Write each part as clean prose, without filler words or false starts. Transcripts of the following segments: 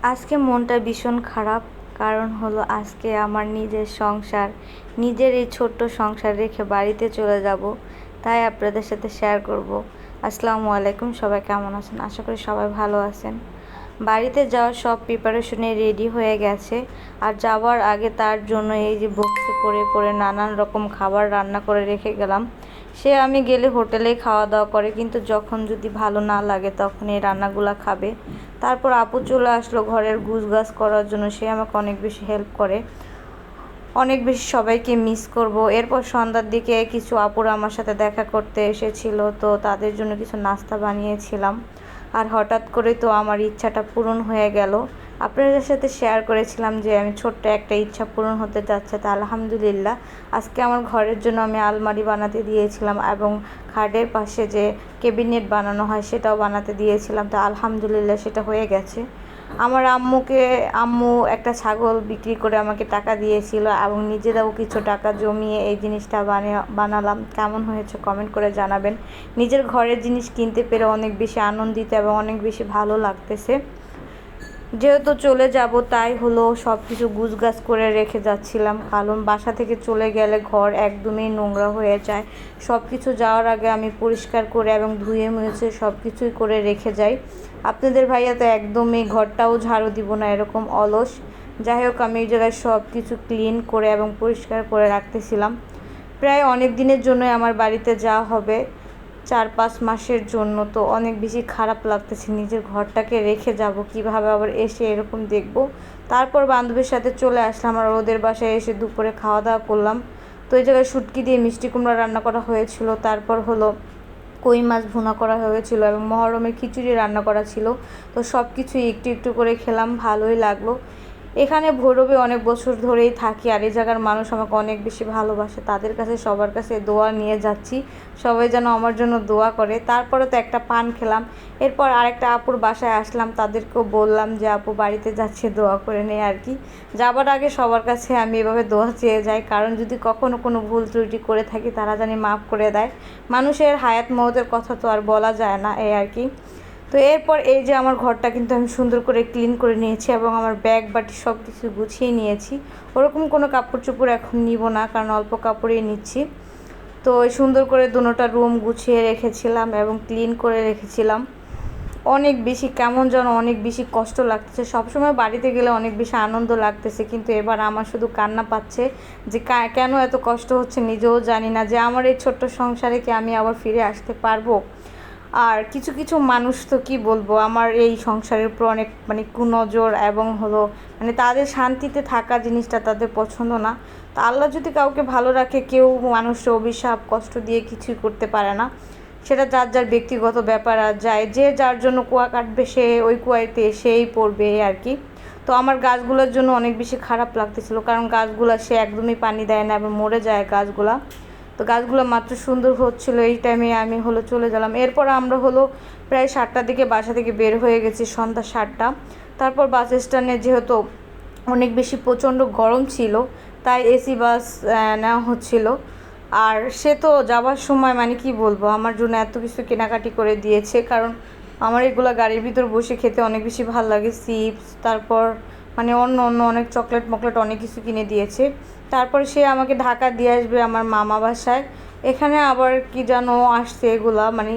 আজকে মনটা ভীষণ খারাপ। কারণ হলো আজকে আমার নিজের সংসার, নিজের এই ছোট্ট সংসার রেখে বাড়িতে চলে যাব, তাই আপনাদের সাথে শেয়ার করব। আসসালামু আলাইকুম, সবাই কেমন আছেন? আশা করি সবাই ভালো আছেন। বাড়িতে যাওয়ার সব প্রিপারেশনে রেডি হয়ে গেছে। আর যাওয়ার আগে তার জন্য এই যে বক্সে করে করে নানান রকম খাবার রান্না করে রেখে গেলাম। সে আমি গেলে হোটেলেই খাওয়া দাওয়া করে, কিন্তু যখন যদি ভালো না লাগে তখন এই রান্নাগুলো খাবে। তারপর আপু চলে আসলো ঘরের গুছগাছ করার জন্য। সে আমাকে অনেক বেশি হেল্প করে, অনেক বেশি সবাইকে মিস করব। এরপর সন্ধ্যার দিকে কিছু আপুরা আমার সাথে দেখা করতে এসেছিল, তো তাদের জন্য কিছু নাস্তা বানিয়েছিলাম। আর হঠাৎ করে তো আমার ইচ্ছাটা পূরণ হয়ে গেল। আপনাদের সাথে শেয়ার করেছিলাম যে আমি ছোট্ট একটা ইচ্ছা পূরণ হতে যাচ্ছে, তা আলহামদুলিল্লাহ আজকে আমার ঘরের জন্য আমি আলমারি বানাতে দিয়েছিলাম এবং খাটের পাশে যে ক্যাবিনেট বানানো হয় সেটাও বানাতে দিয়েছিলাম, তা আলহামদুলিল্লাহ সেটা হয়ে গেছে। আমার আম্মু একটা ছাগল বিক্রি করে আমাকে টাকা দিয়েছিল এবং নিজেরাও কিছু টাকা জমিয়ে এই জিনিসটা বানালাম। কেমন হয়েছে কমেন্ট করে জানাবেন। নিজের ঘরের জিনিস কিনতে পেরে অনেক বেশি আনন্দিত এবং অনেক বেশি ভালো লাগতেছে। যেহেতু চলে যাব তাই হলো সব কিছু গুছগাছ করে রেখে যাচ্ছিলাম, কারণ বাসা থেকে চলে গেলে ঘর একদমই নোংরা হয়ে যায়। সব কিছু যাওয়ার আগে আমি পরিষ্কার করে এবং ধুয়ে মুছে সব কিছুই করে রেখে যাই। আপনাদের ভাইয়া তো একদমই ঘরটাও ঝাড়ু দিব না, এরকম অলস। যাই হোক, আমি এই জায়গায় সব কিছু ক্লিন করে এবং পরিষ্কার করে রাখতেছিলাম। প্রায় অনেক দিনের জন্যই আমার বাড়িতে যাওয়া হবে, 4-5 মাসের জন্য। তো অনেক বেশি খারাপ লাগতেছে, নিজের ঘরটাকে রেখে যাব, কিভাবে আবার এসে এরকম দেখব। তারপর বান্ধবীর সাথে চলে আসলাম আর ওদের বাসায় এসে দুপুরে খাওয়া দাওয়া করলাম। তো এই জায়গায় শুটকি দিয়ে মিষ্টি কুমড়া রান্না করা হয়েছিল, তারপর হলো কই মাছ ভুনা করা হয়েছিল এবং মহরমের খিচুড়ি রান্না করা ছিল। তো সব কিছুই একটু একটু করে খেলাম, ভালোই লাগলো। এখানে ভৈরবে অনেক বছর ধরেই থাকি আর এই জায়গার মানুষ আমাকে অনেক বেশি ভালোবাসে। তাদের কাছে সবার কাছে দোয়া নিয়ে যাচ্ছি, সবাই যেন আমার জন্য দোয়া করে। তারপরে তো একটা পান খেলাম। এরপর আরেকটা আপুর বাসায় আসলাম, তাদেরকেও বললাম যে আপু বাড়িতে যাচ্ছে, দোয়া করে নেই আর কি। যাবার আগে সবার কাছে আমি এভাবে দোয়া চেয়ে যাই, কারণ যদি কখনো কোনো ভুল ত্রুটি করে থাকি তারা জানি মাফ করে দেয়। মানুষের হায়াত মওতের কথা তো আর বলা যায় না, এই আর কি। তো এরপর এই যে আমার ঘরটা কিন্তু আমি সুন্দর করে ক্লিন করে নিয়েছি এবং আমার ব্যাগ বাটি সব কিছু গুছিয়ে নিয়েছি। ওরকম কোনো কাপড় চোপড় এখন নিব না, কারণ অল্প কাপড়ই নিচ্ছি। তো সুন্দর করে দুটোটা রুম গুছিয়ে রেখেছিলাম এবং ক্লিন করে রেখেছিলাম। অনেক বেশি কেমন যেন অনেক বেশি কষ্ট লাগতেছে। সবসময় বাড়িতে গেলে অনেক বেশি আনন্দ লাগতেছে, কিন্তু এবার আমার শুধু কান্না পাচ্ছে যে কেন এত কষ্ট হচ্ছে নিজেও জানি না, যে আমার এই ছোট্ট সংসারে কি আমি আবার ফিরে আসতে পারবো। আর কিছু কিছু মানুষ তো কি বলবো, আমার এই সংসারের উপর অনেক মানে কুনজর এবং হলো মানে তাদের শান্তিতে থাকা জিনিসটা তাদের পছন্দ না। তা আল্লাহ যদি কাউকে ভালো রাখে, কেউ মানুষের অভিশাপ কষ্ট দিয়ে কিছুই করতে পারে না। সেটা যার যার ব্যক্তিগত ব্যাপার, আর যায় যে যার জন্য কুয়া কাটবে সে ওই কুয়াতে সেই পড়বে আর কি। তো আমার গাছগুলোর জন্য অনেক বেশি খারাপ লাগতেছিল, কারণ গাছগুলো সে একদমই পানি দেয় না এবং মরে যায় গাছগুলা। তো গাছগুলো মাত্র সুন্দর হচ্ছিলো, এই টাইমে আমি হলো চলে গেলাম। এরপর আমরা হলো প্রায় 7টার দিকে বাসা থেকে বের হয়ে গেছি, সন্ধ্যা 7টা। তারপর বাস স্ট্যান্ডে যেহেতু অনেক বেশি প্রচণ্ড গরম ছিল, তাই এসি বাস নেওয়া হচ্ছিল। আর সে তো যাওয়ার সময় মানে কি বলবো, আমার জন্য এত কিছু কেনাকাটি করে দিয়েছে, কারণ আমার এগুলো গাড়ির ভিতর বসে খেতে অনেক বেশি ভালো লাগে। চিপস, তারপর মানে অন্য অন্য অনেক চকলেট মকলেট অনেক কিছু কিনে দিয়েছে। তারপর সে আমাকে ঢাকা দিয়ে আসবে আমার মামা বাসায়। এখানে আবার কি যেন আসছে এগুলা, মানে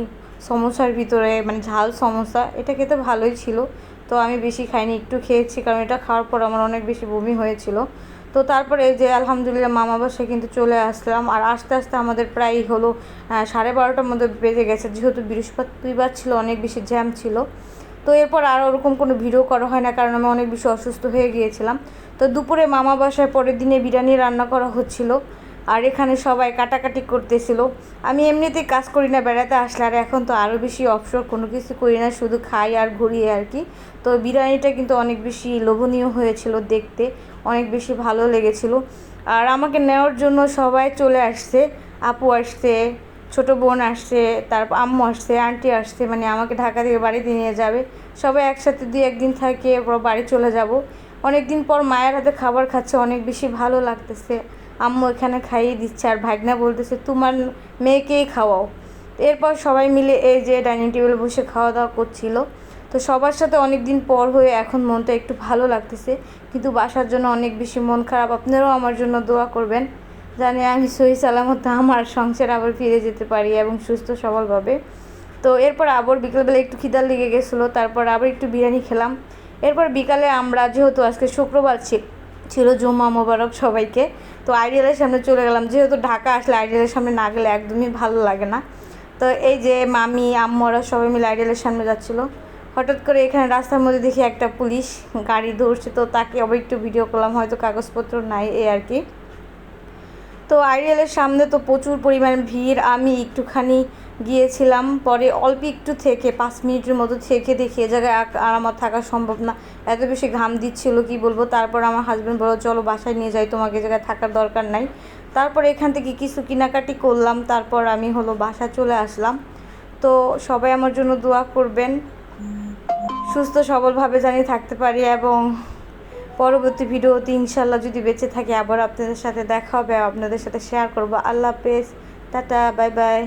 সমোসার ভিতরে মানে ঝাল সমোসা, এটা খেতে ভালোই ছিল। তো আমি বেশি খাইনি, একটু খেয়েছি, কারণ এটা খাওয়ার পর আমার অনেক বেশি বমি হয়েছিল। তো তারপরে এই যে আলহামদুলিল্লাহ মামা বাসায় কিন্তু চলে আসলাম। আর আস্তে আস্তে আমাদের প্রায় হলো 12:30টার মধ্যে বেজে গেছে, যেহেতু বৃহস্পতিবার ছিল, অনেক বেশি জ্যাম ছিল। তো এরপর আর ওরকম কোনো ভিডিও করা হয় না, কারণ আমি অনেক বেশি অসুস্থ হয়ে গিয়েছিলাম। তো দুপুরে মামা বাসায় পরের দিনে বিরিয়ানি রান্না করা হচ্ছিল, আর এখানে সবাই কাটাকাটি করতেছিল। আমি এমনিতেই কাজ করি না বেড়াতে আসলে, আর এখন তো আরও বেশি অবসর, কোনো কিছু করি না, শুধু খাই আর ঘুরি আর কি। তো বিরিয়ানিটা কিন্তু অনেক বেশি লোভনীয় হয়েছিল দেখতে, অনেক বেশি ভালো লেগেছিল। আর আমাকে নেওয়ার জন্য সবাই চলে আসছে, আপু আসছে, ছোটো বোন আসছে, তারপর আম্মু আসছে, আন্টি আসছে, মানে আমাকে ঢাকা থেকে বাড়িতে নিয়ে যাবে। সবাই একসাথে 2-1 দিন থাকে, এরপর বাড়ি চলে যাব। অনেক দিন পর মায়ের হাতে খাবার খাচ্ছে, অনেক বেশি ভালো লাগতেছে। আম্মু এখানে খাইয়ে দিচ্ছে আর ভাগনা বলতেছে তোমার মেয়েকেই খাওয়াও। এরপর সবাই মিলে এই যে ডাইনিং টেবিলে বসে খাওয়া দাওয়া করছিল। তো সবার সাথে অনেক দিন পর হয়ে এখন মনটা একটু ভালো লাগতেছে, কিন্তু বাসার জন্য অনেক বেশি মন খারাপ। আপনারাও আমার জন্য দোয়া করবেন, জানি আমি সহি সালামত আমার সংসার আবার ফিরে যেতে পারি এবং সুস্থ সবলভাবে। তো এরপর আবার বিকেলবেলা একটু খিদা লেগে গেছিলো, তারপর আবার একটু বিরিয়ানি খেলাম। এরপর বিকালে আমরা, যেহেতু আজকে শুক্রবার ছিল জুম্মা মোবারক সবাইকে, তো আইডিয়ালের সামনে চলে গেলাম। যেহেতু ঢাকা আসলে আইডিয়ালের সামনে না গেলে একদমই ভালো লাগে না। তো এই যে মামি আম্মুরা সবাই মিলে আইডিয়ালের সামনে যাচ্ছিলো, হঠাৎ করে এখানে রাস্তার মধ্যে দেখি একটা পুলিশ গাড়ি ধরছে, তো তাকে আবার একটু ভিডিও করলাম, হয়তো কাগজপত্র নাই এই আর কি। তো আইডিয়ালের সামনে তো প্রচুর পরিমাণ ভিড়। আমি একটুখানি গিয়েছিলাম, পরে অল্প একটু থেকে 5 মিনিটের মতো থেকে দেখি এ জায়গায় আর আমার থাকা সম্ভব না, এত বেশি ঘাম দিচ্ছিল কি বলবো। তারপর আমার হাজব্যান্ড বলল চলো বাসায় নিয়ে যাই, তোমাকে এ জায়গায় থাকার দরকার নাই। তারপর এখান থেকে কিছু কেনাকাটি করলাম, তারপর আমি বাসায় চলে আসলাম। তো সবাই আমার জন্য দোয়া করবেন, সুস্থ সবলভাবে জানি থাকতে পারি, এবং পরবর্তী ভিডিওতে ইনশাল্লাহ যদি বেঁচে থাকি আবার আপনাদের সাথে দেখা হবে, আপনাদের সাথে শেয়ার করব। আল্লাহ হাফেজ, টাটা, বাই বাই।